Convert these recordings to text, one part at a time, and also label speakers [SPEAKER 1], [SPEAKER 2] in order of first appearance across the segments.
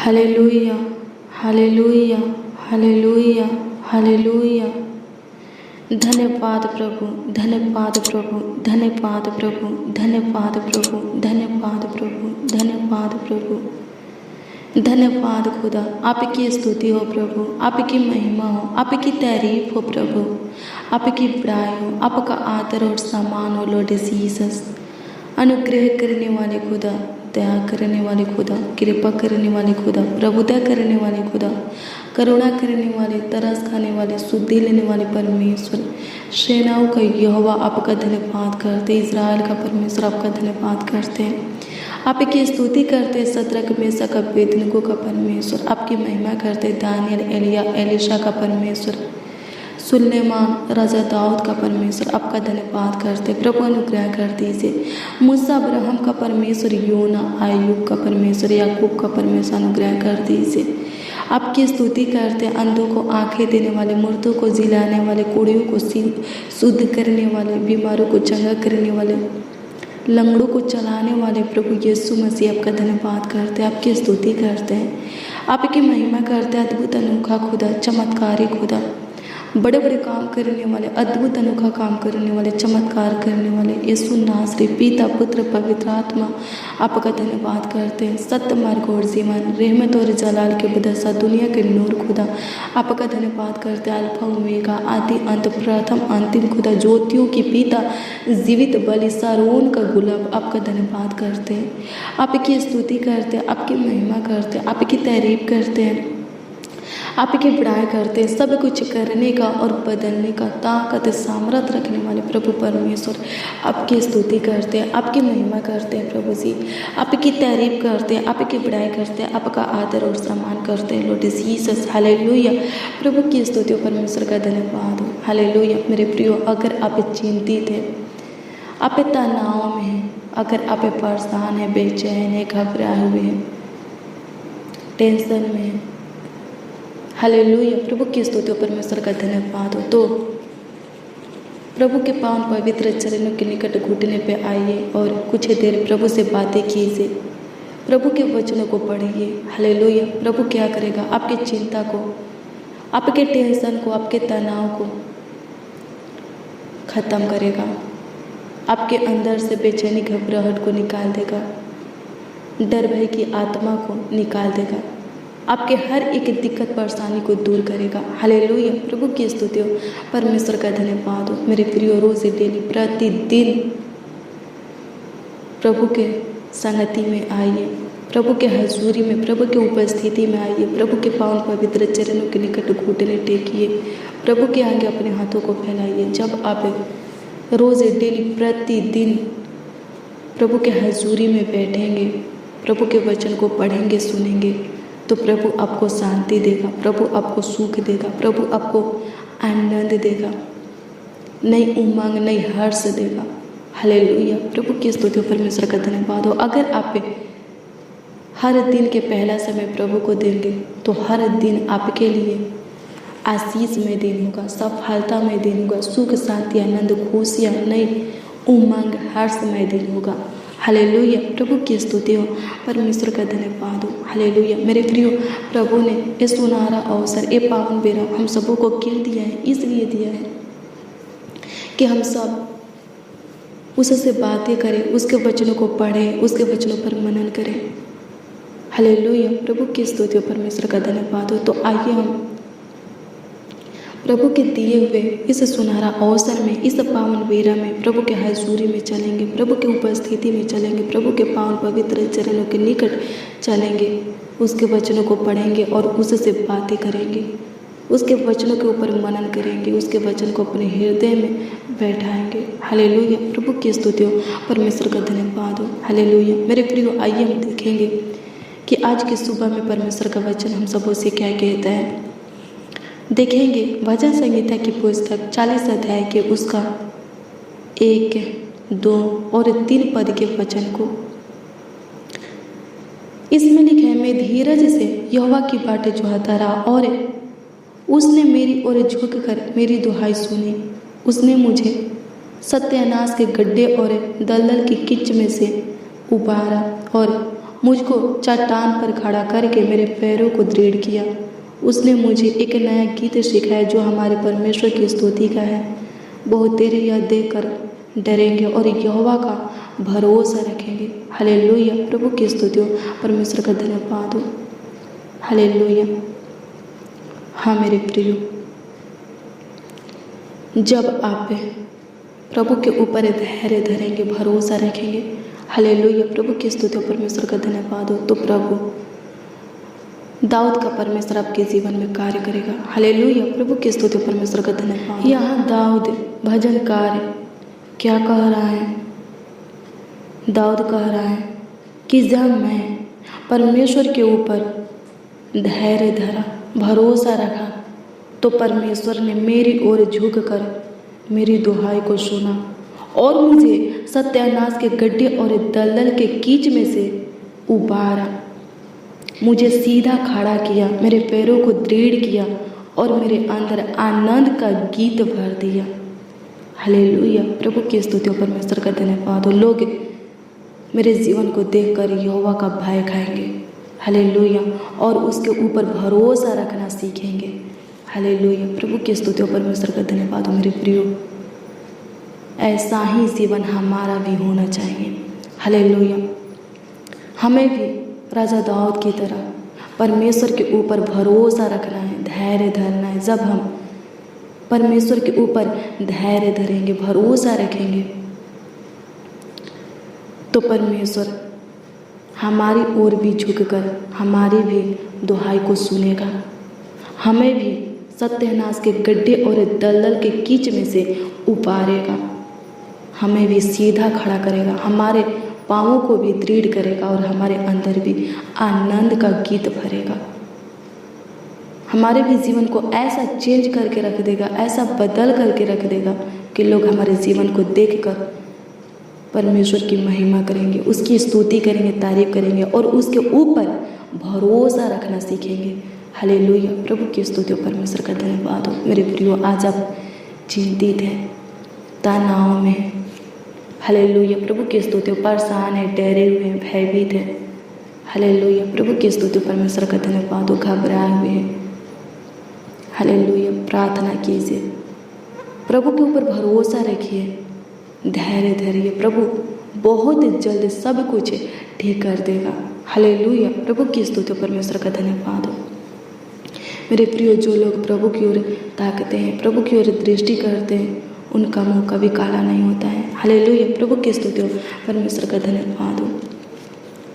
[SPEAKER 1] Hallelujah, hallelujah, hallelujah, hallelujah. धन्यवाद प्रभु, धन्यवाद प्रभु, धन्यवाद प्रभु, धन्यवाद प्रभु, धन्यवाद प्रभु, धन्यवाद प्रभु, धन्यवाद खुदा। आपकी स्तुति हो प्रभु, आपकी महिमा हो, आपकी तारीफ हो प्रभु, आपकी बड़ाई हो, आपका आदर और सम्मान हो लॉर्ड जीसस। अनुग्रह करने वाले खुदा, दया करने वाले खुदा, कृपा करने वाले खुदा, प्रभुता करने वाले खुदा, करुणा करने वाले, तरस खाने वाले, शुद्धि लेने वाले परमेश्वर, सेनाओं का यहोवा आपका धन्यवाद करते, इज़राइल का परमेश्वर आपका धन्यवाद करते हैं, आपकी स्तुति करते, सद्रक मेशक अबेदनगो का परमेश्वर, आपकी महिमा करते, दानियल, एलिया, एलीशा का परमेश्वर, सुलेमान, राजा दाऊद का परमेश्वर आपका धन्यवाद करते, प्रभु अनुग्रह कर दीजिए। मूसा, अब्राहम का परमेश्वर, योना, आयूब का परमेश्वर, याकूब का परमेश्वर अनुग्रह कर दीजिए। आपकी स्तुति करते, अंधों को आंखें देने वाले, मुर्दों को जिलाने वाले, कोड़ियों को शुद्ध करने वाले, बीमारों को चंगा करने वाले, लंगड़ों को चलाने वाले प्रभु यीशु मसीह आपका धन्यवाद करते, आपकी स्तुति करते हैं, आपकी महिमा करते। अद्भुत अनोखा खुदा, चमत्कारी खुदा, बड़े बड़े काम करने वाले, अद्भुत अनोखा काम करने वाले, चमत्कार करने वाले यीशु नासरी, पिता, पुत्र, पवित्र आत्मा आपका धन्यवाद करते हैं। सत्य, मार्ग और जीवन, रहमत और जलाल के बदसा, दुनिया के नूर खुदा आपका धन्यवाद करते हैं। अल्फा ओमेगा, आदि अंत, प्रथम अंतिम खुदा, ज्योतियों की पिता, जीवित बलि, सारोन का गुलाब आपका धन्यवाद करते हैं, आपकी स्तुति करते हैं, आपकी महिमा करते हैं, आपकी तारीफ करते हैं, आपकी बड़ाई करते हैं। सब कुछ करने का और बदलने का ताकत, सामर्थ्य रखने वाले प्रभु परमेश्वर आपकी स्तुति करते हैं, आपकी महिमा करते हैं प्रभु जी, आपकी तारीफ करते हैं, आपकी बड़ाई करते हैं, आपका आदर और सम्मान करते हैं लॉर्ड जीसस। हालेलुया, प्रभु की स्तुति परमेश्वर का धन्यवाद हो। हालेलुया। मेरे प्रियो, अगर आप चिंतित हैं, आप तनाव में हैं, अगर आप परेशान हैं, बेचैन हैं, घबराए हुए हैं, टेंशन में हैं, हालेलुया, प्रभु की स्तुति परमेश्वर का धन्यवाद हो, तो प्रभु के पावन पवित्र चरणों के निकट घुटने पे आइए और कुछ देर प्रभु से बातें कीजिए, प्रभु के वचनों को पढ़िए। हालेलुया। प्रभु क्या करेगा? आपकी चिंता को, आपके टेंशन को, आपके तनाव को ख़त्म करेगा, आपके अंदर से बेचैनी, घबराहट को निकाल देगा, डर भय की आत्मा को निकाल देगा, आपके हर एक दिक्कत परेशानी को दूर करेगा। हालेलुया, प्रभु की स्तुति हो, परमेश्वर का धन्यवाद हो। मेरे प्रिय, रोज़ डेली प्रतिदिन प्रभु के संगति में आइए, प्रभु के हजूरी में, प्रभु के उपस्थिति में आइए, प्रभु के पावन पवित्र चरणों के निकट घुटने टेकिए, प्रभु के आगे अपने हाथों को फैलाइए। जब आप रोज़ डेली प्रतिदिन प्रभु के हजूरी में बैठेंगे, प्रभु के वचन को पढ़ेंगे, सुनेंगे, तो प्रभु आपको शांति देगा, प्रभु आपको सुख देगा, प्रभु आपको आनंद देगा, नई उमंग, नई हर्ष देगा। हालेलुया, प्रभु की स्तुति परमेश्वर का धन्यवाद हो। अगर आप हर दिन के पहला समय प्रभु को देंगे तो हर दिन आपके लिए आशीषमय दिन होगा, सफलता में दिन होगा, सुख, शांति, आनंद, खुशियाँ, नई उमंग, हर्षमय दिन होगा। हालेलुया, प्रभु की स्तुति हो, परमेश्वर का धन्यवाद हो। हालेलुया। मेरे प्रियो, प्रभु ने ये सुनहरा अवसर, ये पावन बेरा हम सबों को क्यों दिया है? इसलिए दिया है कि हम सब उससे बातें करें, उसके वचनों को पढ़ें, उसके वचनों पर मनन करें। हालेलुया, प्रभु की स्तुति हो, परमेश्वर का धन्यवाद हो। तो आइए हम प्रभु के दिए हुए इस सुनहरा अवसर में, इस पावन बेरा में प्रभु के हजूरी में चलेंगे, प्रभु की उपस्थिति में चलेंगे, प्रभु के पावन पवित्र चरणों के निकट चलेंगे, उसके वचनों को पढ़ेंगे और उससे बातें करेंगे, उसके वचनों के ऊपर मनन करेंगे, उसके वचन को अपने हृदय में बैठाएंगे। हालेलुया, प्रभु की स्तुति हो, परमेश्वर का धन्यवाद हो। हालेलुया। मेरे प्रियो, आइए हम देखेंगे कि आज की सुबह में परमेश्वर का वचन हम सबों से क्या कहता है। देखेंगे भजन संहिता की पुस्तक 40 अध्याय के उसका 1, 2 और 3 पद के वचन को। इसमें लिखा है, मैं धीरज से यहोवा की बाट जोहता रहा और उसने मेरी ओर झुक कर मेरी दुहाई सुनी। उसने मुझे सत्यानाश के गड्ढे और दलदल की किच में से उबारा और मुझको चट्टान पर खड़ा करके मेरे पैरों को दृढ़ किया। उसने मुझे एक नया गीत सिखाया जो हमारे परमेश्वर की स्तुति का है। बहुत तेरे यह देखकर डरेंगे और यहोवा का भरोसा रखेंगे। हालेलुया, प्रभु की स्तुति हो, परमेश्वर का धन्यवाद हो। हालेलुया। हाँ मेरे प्रियो, जब आप प्रभु के ऊपर धैर्य धरेंगे, भरोसा रखेंगे, हालेलुया, प्रभु की स्तुति हो, परमेश्वर का धन्यवाद हो, तो प्रभु दाऊद का परमेश्वर आपके जीवन में कार्य करेगा। हालेलुया, प्रभु की स्तुति हो, परमेश्वर का धन्यवाद। यहाँ दाऊद भजनकार क्या कह रहा है? दाऊद कह रहा है कि जब मैं परमेश्वर के ऊपर धैर्य धरा, भरोसा रखा, तो परमेश्वर ने मेरी ओर झुक कर मेरी दुहाई को सुना और मुझे सत्यानाश के गड्ढे और दलदल के कीच में से उबारा, मुझे सीधा खड़ा किया, मेरे पैरों को दृढ़ किया और मेरे अंदर आनंद का गीत भर दिया। हालेलुया, प्रभु की स्तुति हो, परमेश्वर का धन्यवाद हो। लोग मेरे जीवन को देखकर यहोवा का भय खाएंगे। हालेलुया, और उसके ऊपर भरोसा रखना सीखेंगे। हालेलुया, प्रभु की स्तुति हो, परमेश्वर का धन्यवाद हो। मेरे प्रियो, ऐसा ही जीवन हमारा भी होना चाहिए। हालेलुया, हमें भी राजा दाऊद की तरह परमेश्वर के ऊपर भरोसा रखना है, धैर्य धरना है। जब हम परमेश्वर के ऊपर धैर्य धरेंगे, भरोसा रखेंगे, तो परमेश्वर हमारी ओर भी झुककर हमारी भी दुहाई को सुनेगा, हमें भी सत्यानाश के गड्ढे और दलदल के कीच में से उबारेगा, हमें भी सीधा खड़ा करेगा, हमारे पाँवों को भी दृढ़ करेगा और हमारे अंदर भी आनंद का गीत भरेगा। हमारे भी जीवन को ऐसा चेंज करके रख देगा, ऐसा बदल करके रख देगा कि लोग हमारे जीवन को देखकर परमेश्वर की महिमा करेंगे, उसकी स्तुति करेंगे, तारीफ करेंगे और उसके ऊपर भरोसा रखना सीखेंगे। हालेलुया, प्रभु की स्तुति हो, परमेश्वर का धन्यवाद हो। मेरे प्रियो, आज आप चिंतित हैं, तनाव में हैं, हालेलुया, प्रभु की स्तुति हो, परेशान है, डरे हुए हैं, भयभीत है, हालेलुया, प्रभु की स्तुति हो, परमेश्वर का धन्यवाद हो, घबराए हुए हैं, हालेलुया, प्रार्थना कीजिए, प्रभु के ऊपर भरोसा रखिए, धैर्य धरिए, प्रभु बहुत जल्द सब कुछ ठीक कर देगा। हालेलुया, प्रभु की स्तुति हो, परमेश्वर का धन्यवाद हो। मेरे प्रियो, जो लोग प्रभु की ओर ताकते हैं, प्रभु की ओर दृष्टि करते हैं, उनका मुंह कभी काला नहीं होता है। हालेलुया, प्रभु की स्तुति हो, परमेश्वर का धन्यवाद हो।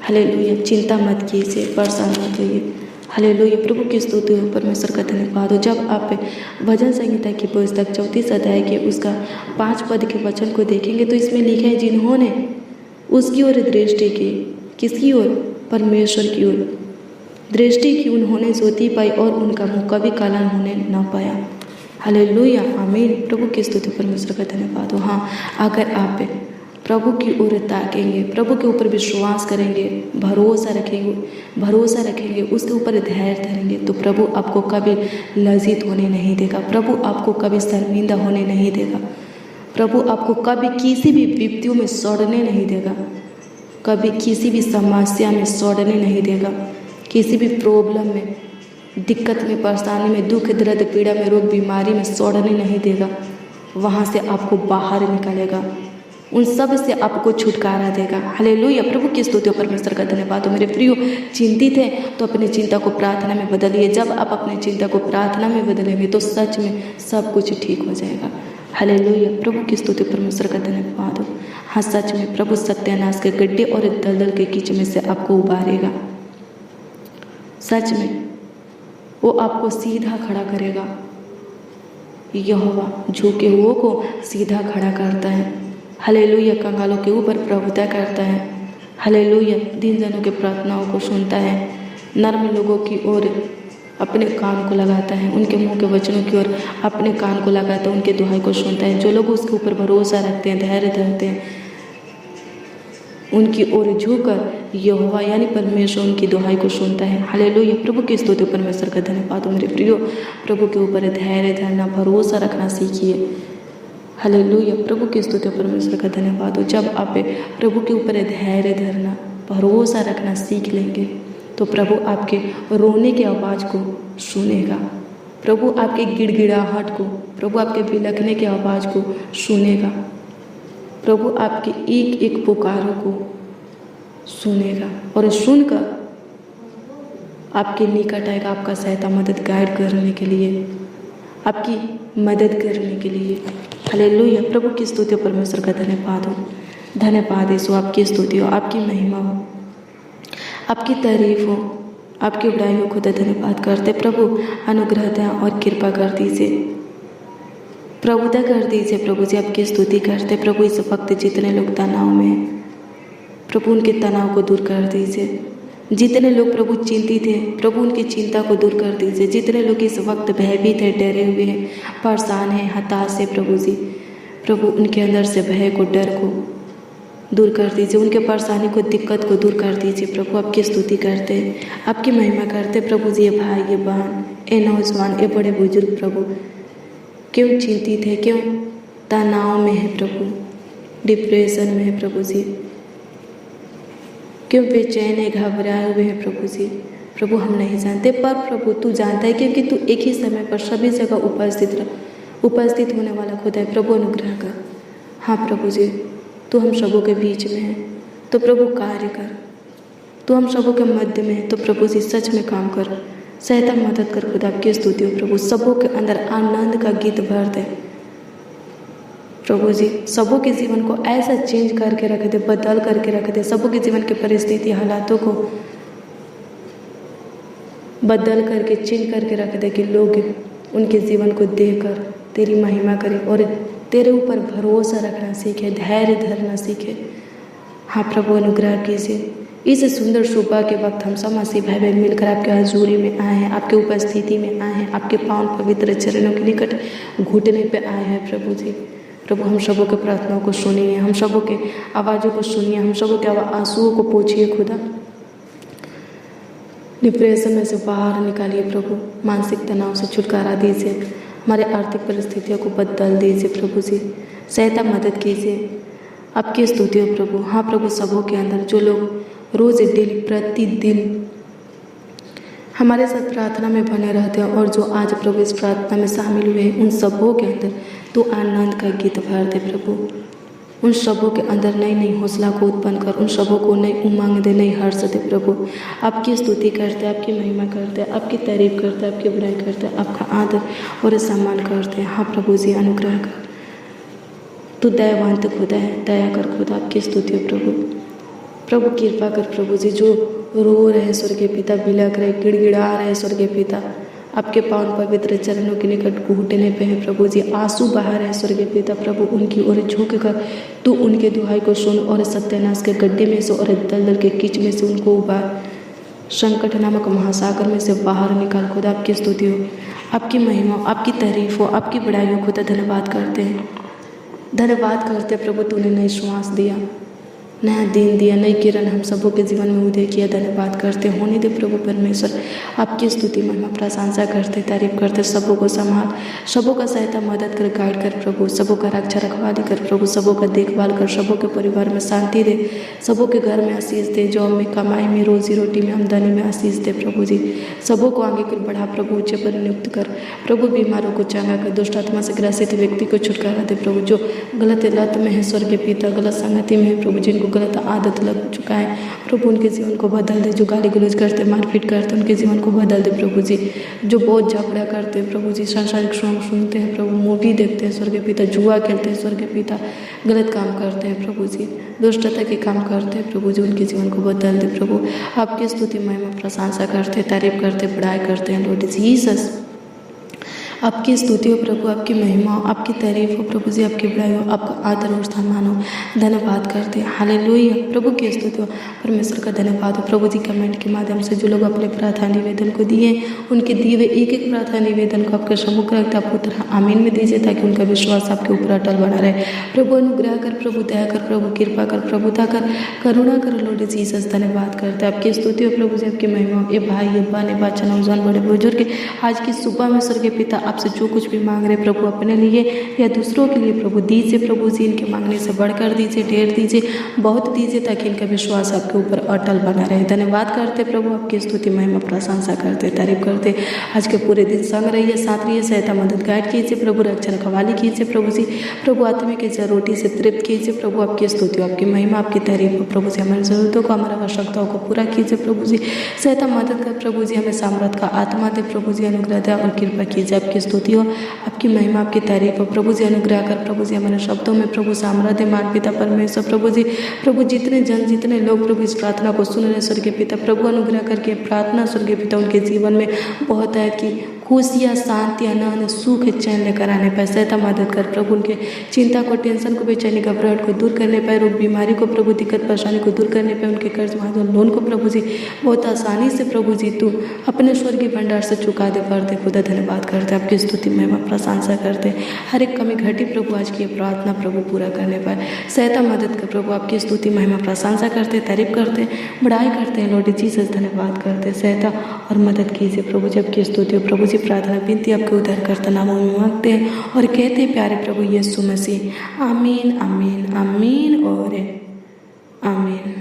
[SPEAKER 1] हालेलुया, चिंता मत कीजिए, परेशान मत होइए। हालेलुया, प्रभु की स्तुति हो, परमेश्वर का धन्यवाद हो। जब आप भजन संहिता की पुस्तक 34 अध्याय के उसका 5 पद के वचन को देखेंगे तो इसमें लिखा है, जिन्होंने उसकी ओर दृष्टि की, किसकी ओर? परमेश्वर की ओर दृष्टि की, उन्होंने ज्योति पाई और उनका मुँह कभी काला होने न पाया। हालेलुया, आमीन, प्रभु की स्तुति, परमेश्वर का धन्यवाद हो। हाँ, अगर आप प्रभु की ओर ताकेंगे, प्रभु के ऊपर विश्वास करेंगे, भरोसा रखेंगे, उसके ऊपर धैर्य धरेंगे, तो प्रभु आपको कभी लज्जित होने नहीं देगा, प्रभु आपको कभी शर्मिंदा होने नहीं देगा, प्रभु आपको कभी किसी भी विपत्तियों में सड़ने नहीं देगा, कभी किसी भी समस्या में सड़ने नहीं देगा, किसी भी प्रॉब्लम में, दिक्कत में, परेशानी में, दुख दर्द पीड़ा में, रोग बीमारी में सड़ने नहीं देगा। वहाँ से आपको बाहर निकालेगा, उन सब से आपको छुटकारा देगा। हालेलुया, प्रभु की स्तुति हो, परमेश्वर का धन्यवाद हो। मेरे प्रियो, चिंतित हैं तो अपनी चिंता को प्रार्थना में बदलिए। जब आप अपनी चिंता को प्रार्थना में बदलेंगे तो सच में सब कुछ ठीक हो जाएगा। हालेलुया, प्रभु की स्तुति, परमेश्वर का धन्यवाद हो। हाँ, सच में प्रभु सत्यानाश के गड्ढे और दलदल के कीच में से आपको उबारेगा। सच में वो आपको सीधा खड़ा करेगा। यहोवा झुके हुओं को सीधा खड़ा करता है। हालेलुया, कंगालों के ऊपर प्रभुता करता है। हालेलुया, दीन जनों के प्रार्थनाओं को सुनता है, नर्म लोगों की ओर अपने कान को लगाता है, उनके मुंह के वचनों की ओर अपने कान को लगाता है, उनके दुहाई को सुनता है। जो लोग उसके ऊपर भरोसा रखते हैं, धैर्य धरते हैं, उनकी ओर झुककर यहोवा यानी परमेश्वर उनकी दुहाई को सुनता है। हालेलुया, प्रभु की स्तुति, परमेश्वर का धन्यवाद हो। मेरे प्रियो, प्रभु के ऊपर धैर्य धरना, भरोसा रखना सीखिए। हालेलुया, प्रभु की स्तुति, परमेश्वर का धन्यवाद हो। जब आप प्रभु के ऊपर धैर्य धरना, भरोसा रखना सीख लेंगे तो प्रभु आपके रोने की आवाज़ को सुनेगा, प्रभु आपके गिड़गिड़ाहट को, प्रभु आपके बिलखने की आवाज़ को सुनेगा, प्रभु आपकी एक एक पुकारों को सुनेगा और सुनकर आपके निकट आएगा, आपका सहायता मदद गाइड करने के लिए, आपकी मदद करने के लिए। हालेलुया। प्रभु की स्तुति हो, परमेश्वर का धन्यवाद हो, धन्यवाद यीशु, आपकी स्तुति हो, आपकी महिमा हो, आपकी तारीफ हो, आपकी बड़ाई हो। खुदा धन्यवाद करते प्रभु, अनुग्रह दें और कृपा कर दीजिए, प्रभुता कर दीजिए। प्रभु जी आपकी स्तुति करते प्रभु, इस वक्त जितने लोग तनाव में हैं प्रभु उनके तनाव को दूर कर दीजिए, जितने लोग प्रभु चिंतित हैं प्रभु उनकी चिंता को दूर कर दीजिए, जितने लोग इस वक्त भयभीत हैं, डरे हुए हैं, परेशान हैं, हताश है प्रभु जी, प्रभु उनके अंदर से भय को, डर को दूर कर दीजिए, उनके परेशानी को, दिक्कत को दूर कर दीजिए। प्रभु आपकी स्तुति करते, आपकी महिमा करते प्रभु जी। ये भाई, ये बहन, ये नौजवान, ये बड़े बुजुर्ग प्रभु क्यों चिंतित है, क्यों तनाव में है प्रभु, डिप्रेशन में है प्रभु जी, क्यों बेचैन है, घबराए हुए हैं प्रभु जी। प्रभु हम नहीं जानते पर प्रभु तू जानता है, क्योंकि तू एक ही समय पर सभी जगह उपस्थित होने वाला खुदा है। प्रभु अनुग्रह कर। हाँ प्रभु जी, तू हम सबों के बीच में है तो प्रभु कार्य कर, तू हम सबों के मध्य में है तो प्रभु जी सच में काम कर, सहायता मदद कर। खुदा आपकी स्तुति हो प्रभु, सबों के अंदर आनंद का गीत भर दे प्रभु जी, सबों के जीवन को ऐसा चेंज करके रख दे, बदल करके रख दे, सबों के जीवन की परिस्थिति, हालातों को बदल करके, चेंज करके रख दे कि लोग उनके जीवन को देखकर तेरी महिमा करें और तेरे ऊपर भरोसा रखना सीखे, धैर्य धरना सीखे। हाँ प्रभु अनुग्रह कीजिए। इस सुंदर सुबह के वक्त हम सब मसीह भाई बहन मिलकर आपके हजूरी में आए हैं, आपके उपस्थिति में आए हैं, आपके पावन पवित्र चरणों के निकट घुटने पे आए हैं प्रभु जी। प्रभु हम सबों के प्रार्थनाओं को सुनिए, हम सबों के आवाज़ों को सुनिए, हम सबों के आंसुओं को पोंछिए खुदा, डिप्रेशन में से बाहर निकालिए प्रभु, मानसिक तनाव से छुटकारा दीजिए, हमारे आर्थिक परिस्थितियों को बदल दीजिए प्रभु जी, सहायता मदद कीजिए। आपकी स्तुति हो प्रभु। हाँ प्रभु, सबों के अंदर जो लोग रोज़ डेली प्रतिदिन हमारे साथ प्रार्थना में बने रहते हैं और जो आज प्रभु इस प्रार्थना में शामिल हुए हैं, उन सबों के अंदर तो आनंद का गीत भर दे प्रभु, उन सबों के अंदर नई नई हौसला को उत्पन्न कर, उन सबों को नई उमंग दे, नई हर्ष दे प्रभु। आपकी स्तुति करते, आपकी महिमा करते, आपकी तारीफ करते, आपकी बुराई करते, आपका आदर और सम्मान करते। हाँ प्रभु जी अनुग्रह कर, तू दयावंत खुदा है, दया कर खुदा। आपकी स्तुति हो प्रभु। प्रभु कृपा कर प्रभु जी, जो रो रहे स्वर्गीय पिता, बिलख रहे, गिड़गिड़ा रहे स्वर्गीय पिता, आपके पावन पवित्र चरणों के निकट घुटने पे है प्रभु जी, आंसू बहा रहे स्वर्गीय पिता, प्रभु उनकी ओर झुक कर तू उनके दुहाई को सुन और सत्यानाश के गड्ढे में से और दलदल के कीच में से उनको उबार, संकट नामक महासागर में से बाहर निकाल। खुदा आपकी स्तुति हो, आपकी महिमा, आपकी तारीफ हो, आपकी बड़ाई हो खुदा। धन्यवाद करते हैं, धन्यवाद करते प्रभु, तूने नई श्वास दिया, नया दिन दिया, नई किरण हम सबों के जीवन में उदय किया। धन्यवाद करते होने दे प्रभु परमेश्वर। आपकी स्तुति महिमा प्रशंसा करते, तारीफ करते, सबों को संभाल, सबों का सहायता मदद कर, गाइड कर प्रभु, सबों का रक्षा रखवाली कर प्रभु, सबों का देखभाल कर, सबों के परिवार में शांति दे, सबों के घर में आशीष दे, जॉब में, कमाई में, रोजी रोटी में, आमदनी में आशीष दे प्रभु जी। सबों को आगे कर बढ़ा प्रभु, ऊंचे पर नियुक्त कर प्रभु, बीमारों को चंगा कर, दुष्ट आत्मा से ग्रसित व्यक्ति को छुटकारा दे प्रभु, जो गलत लत में है स्वर्गीय पिता, गलत संगति में है प्रभु, जिनको गलत आदत लग चुका है प्रभु, उनके जीवन को बदल दे, जो गाली गलौज करते, मारपीट करते, उनके जीवन को बदल दे प्रभु जी, जो बहुत झगड़ा करते हैं प्रभु जी, सांसारिक सॉन्ग सुनते हैं प्रभु, मूवी देखते हैं स्वर्गीय पिता, जुआ खेलते हैं स्वर्गीय पिता, गलत काम करते हैं प्रभु जी, दुष्टता के काम करते हैं प्रभु जी, उनके जीवन को बदल दे प्रभु। आपकी स्तुति महिमा प्रशंसा करते, तारीफ करते, बड़ाई करते हैं लॉर्ड जीसस। आपकी स्तुति हो प्रभु, आपकी महिमा हो, आपकी तारीफ हो प्रभु जी, आपकी बड़ाई हो, आपका आदर और सम्मान हो। धन्यवाद करते हैं, हालेलुया। प्रभु की स्तुति हो, परमेश्वर का धन्यवाद हो प्रभु जी। कमेंट के माध्यम से जो लोग अपने प्रार्थना निवेदन को दिए, उनके दिए हुए एक एक प्रार्थना निवेदन को आपके सम्मुख रखते आपको तरह आमीन में दीजिए, ताकि उनका विश्वास आपके ऊपर अटल बना रहे। प्रभु अनुग्रह कर, प्रभु दया कर, प्रभु कृपा कर, प्रभुता कर, करुणा कर लॉर्ड जीसस। धन्यवाद करते हैं, आपकी स्तुति हो प्रभु जी, आपकी महिमा हो। ये भाई, ये बहन, ये बच्चा, नौजवान, बड़े बुजुर्ग आज की सुबह में स्वर्गीय पिता आपसे जो कुछ भी मांग रहे प्रभु अपने लिए या दूसरों के लिए प्रभु दीजिए प्रभु जी, इनके मांगने से बढ़कर दीजिए, ढेर दीजिए, बहुत दीजिए, ताकि इनका विश्वास आपके ऊपर अटल बना रहे। धन्यवाद करते प्रभु, आपकी स्तुति महिमा प्रशंसा करते, तारीफ करते। आज के पूरे दिन संग रहिए, साथ रहिए, सहायता मदद गाइड कीजिए प्रभु, रक्षा रखवाली कीजिए प्रभु जी। प्रभु आत्मिक की रोटी से तृप्त कीजिए प्रभु, आपकी स्तुति, आपकी महिमा, आपकी तारीफ प्रभु जी। हमारी जरूरतों को, हमारी आवश्यकताओं को पूरा कीजिए प्रभु जी। सहायता मदद कर प्रभु जी, हमें सामर्थ का आत्मा दे प्रभु जी, अनुग्रह दे और कृपा कीजिए। आपकी स्तुति हो, आपकी महिमा, आपकी तारीफ हो प्रभु जी। अनुग्रह कर प्रभु जी हमारे शब्दों में प्रभु सामर्थ्य मान पिता परमेश्वर प्रभु जी। प्रभु जितने जन, जितने लोग प्रभु इस प्रार्थना को सुन रहे स्वर्गीय पिता प्रभु, अनुग्रह करके प्रार्थना स्वर्गीय पिता उनके जीवन में बहुत है कि खुशियाँ, शांति, आनंद, सुख, चैन लेकर आने पाए। सहायता मदद कर प्रभु, उनके चिंता को, टेंशन को, बेचैनी, घबराहट को दूर करने पाए, रोग बीमारी को प्रभु, दिक्कत परेशानी को दूर करने पाए, उनके कर्ज महाजन लोन को प्रभु जी बहुत आसानी से प्रभु जी तू अपने स्वर्गीय भंडार से चुका दे पर दे। खुदा धन्यवाद करते, आपकी स्तुति महिमा प्रशंसा करते। हर एक कमी घटी प्रभु आज की प्रार्थना प्रभु पूरा करने पाए। सहायता मदद कर प्रभु, आपकी स्तुति महिमा प्रशंसा करते, तारीफ करते, बड़ाई करते हैं लॉर्ड जीसस, धन्यवाद करते। सहायता और मदद कीजिए प्रभु जी, आपकी स्तुति हो प्रभु जी। प्रार्थना विनती आपके उद्धार करता नामों में मांगते हैं और कहते हैं प्यारे प्रभु यीशु मसीह, आमीन आमीन आमीन और आमीन।